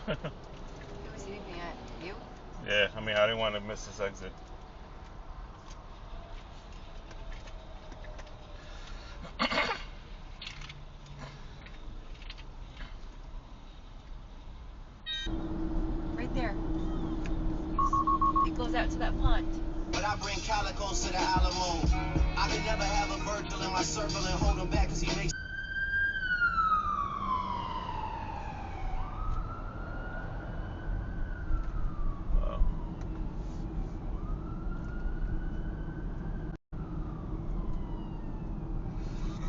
was leaving at you? Yeah, I mean, I didn't want to miss this exit. Right there. It goes out to that pond. But I bring calicos to the Alamo. I can never have a Virgil in my circle and hold him back because he makes